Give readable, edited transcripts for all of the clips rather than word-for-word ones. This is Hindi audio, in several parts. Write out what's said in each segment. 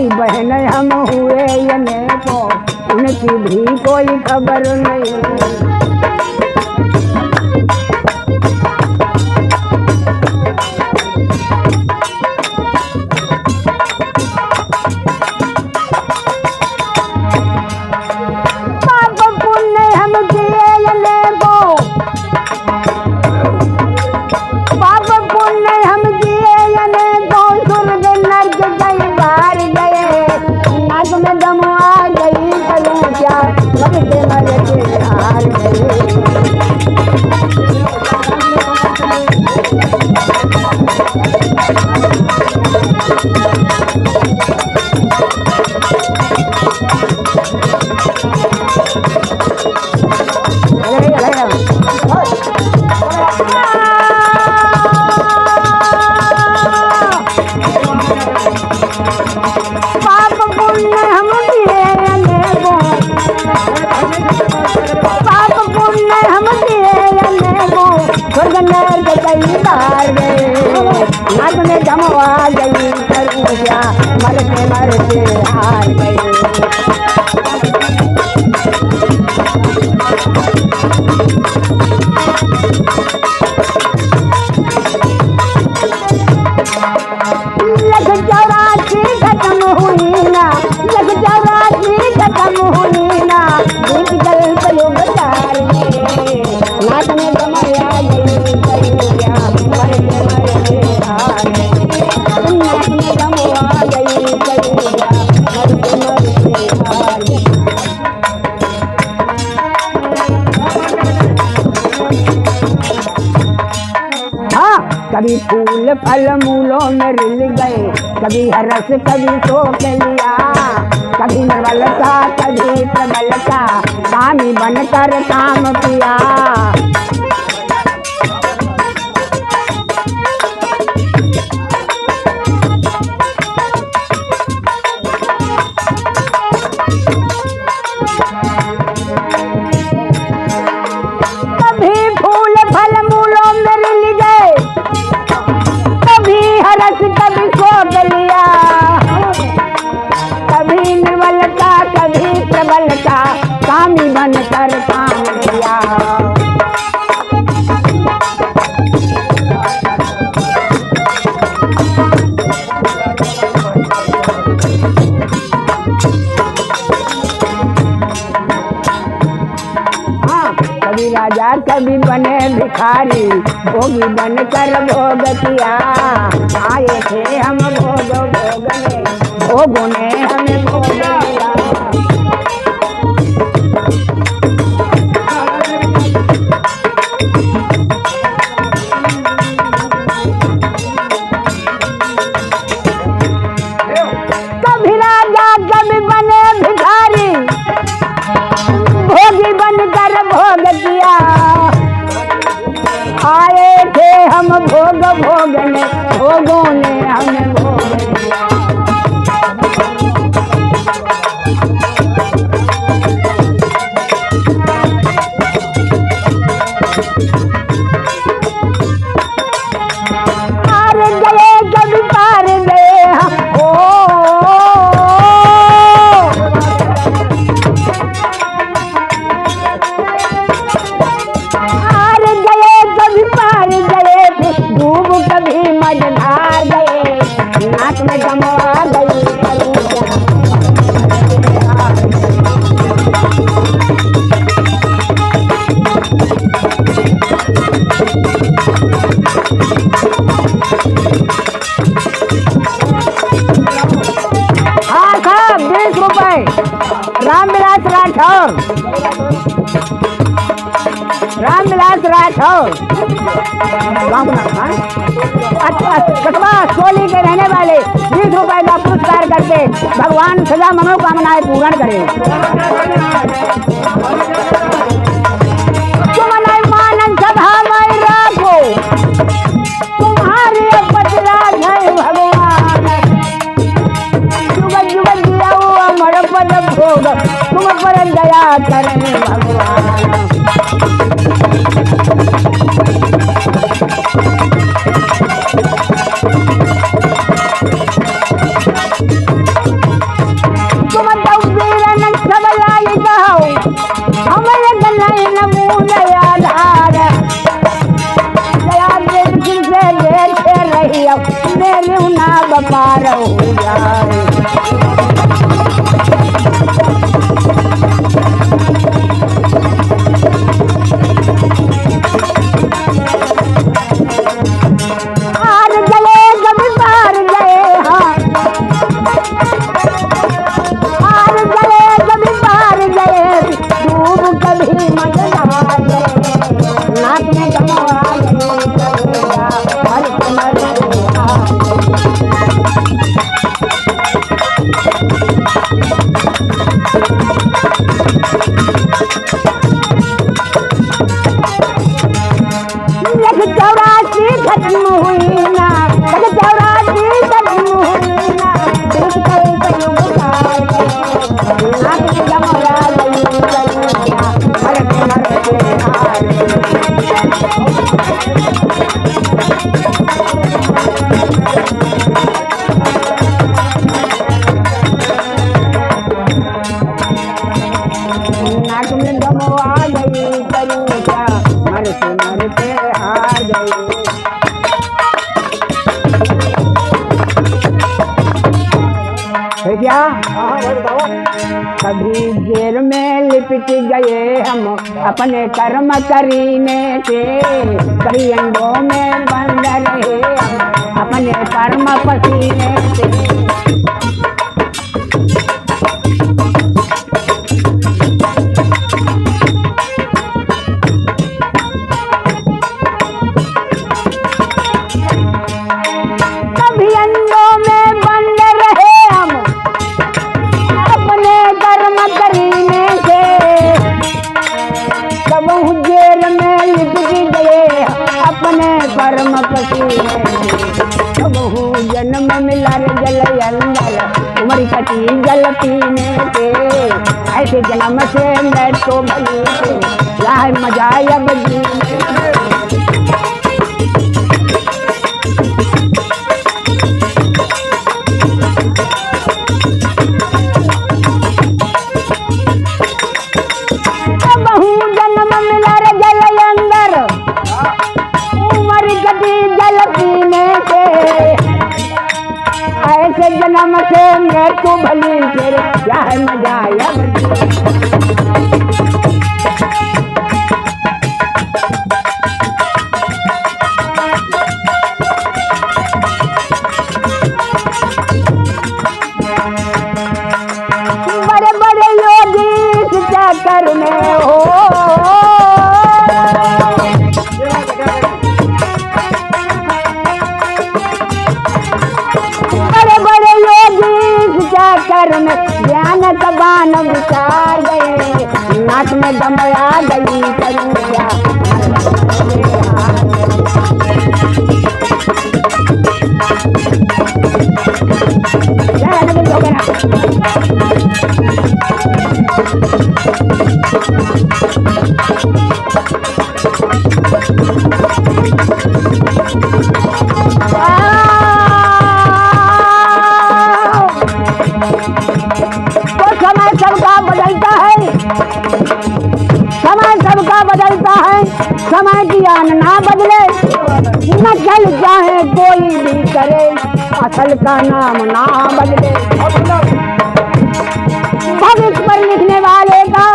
भाई बहन हम हुए यने को, उनकी भी कोई खबर नहीं। जमवा गई करूँगा मरते मरते हार गई। लग चौरासी खत्म हुई ना, लग चौरासी खत्म हुई ना, बीत गल चलो बाजार में, नाक में जमवा गई करूँगा मरते मरते हार गई। कभी फूल फल मूलों में रिल गए, कभी हरस कभी शोक लिया, कभी निर्बलता कभी प्रबलता, स्वामी बनकर काम किया। स्वामी बनकर काम किया। हाँ, कभी राजा कभी बने भिखारी, भोगी बनकर भोग किया। आए थे हम भोग भोगने, भोगों ने हमें भोग दिया। आए थे हम भोग भोगने, भोगों ने हमें भोग दिया। पार गए कभी पार गए हम, मझधार गए, नाक में जमवा गई हाँ साहब 20 रुपए। रामविलास राठौर, रामविलास राठौर कस्बा सोली के रहने वाले 20 रुपए का पुरस्कार करके भगवान सदा मनोकामनाएं पूर्ण करे। तुम नैमान सभा में राखो, तुम्हारे बदला है भगवान, जुग जुग दिया अमर पद भोग, तुम पर दया करें भगवान। है क्या? कभी जेल में लिपट गए हम अपने कर्म करीने से, कभी अंडों में बंद रहे हम अपने कर्म पसीने से। कभी अंडों में बंद रहे हम अपने कर्म करीने से, कबहू जेल में लिपट गए अपने कर्म पसीने से। कबहू जन्म मिला रे जल अंदर, उमर कटी जल पीने से, ऐसे जन्म से मैं तो भली से यहाँ मजा अब जीने से। कबहू जन्म मिला रे जल अंदर, उमर कटी जल पीने से, ऐसे जन्म से मैं तो भली फिर क्या है मजा बड़े बड़े योगी इस चक्कर में हो, चक्कर में ज्ञान कबान विचार गए, नाक में दम आ गई करूं क्या। बदलता है, समय की आन ना बदले, न चल चाहे कोई भी करे, असल का नाम ना बदले। भविष्य पर लिखने वाले का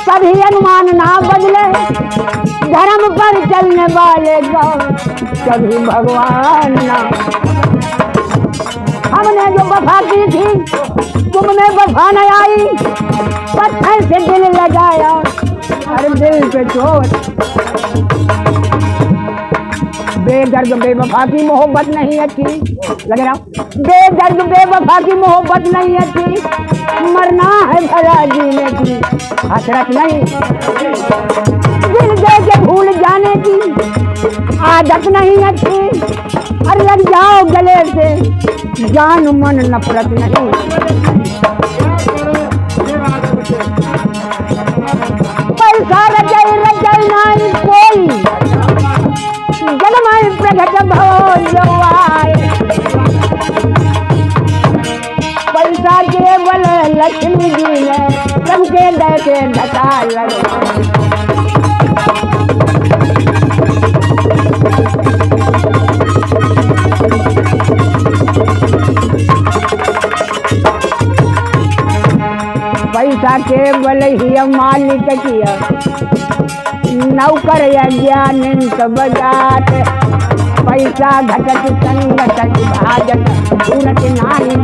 कभी अनुमान ना बदले, धर्म पर चलने वाले का कभी भगवान ना। हमने जो वफा की थी तुमने वफा न आई, पत्थर से दिल लगाया हर दिल पे चोट। बेदर्द बेवफा की मोहब्बत नहीं अच्छी, लग रहा बेदर्द बेवफा की मोहब्बत नहीं अच्छी, मरना है भला जीने की हसरत नहीं। दिल दे के भूल जाने की आदत नहीं अच्छी, और लग जाओ गले से जान मन नफरत नहीं। पैसा रचाई रचाई नहीं कोई, जन्माई प्रगट भोजवाए। पैसा केवल लक्ष्मी जी ने सबके दर से ढका लगवाए। पैसा केवल ही मालिक किया, नौकर अज्ञानित बजात। पैसा घटत संगत भाजत, सूरत नानी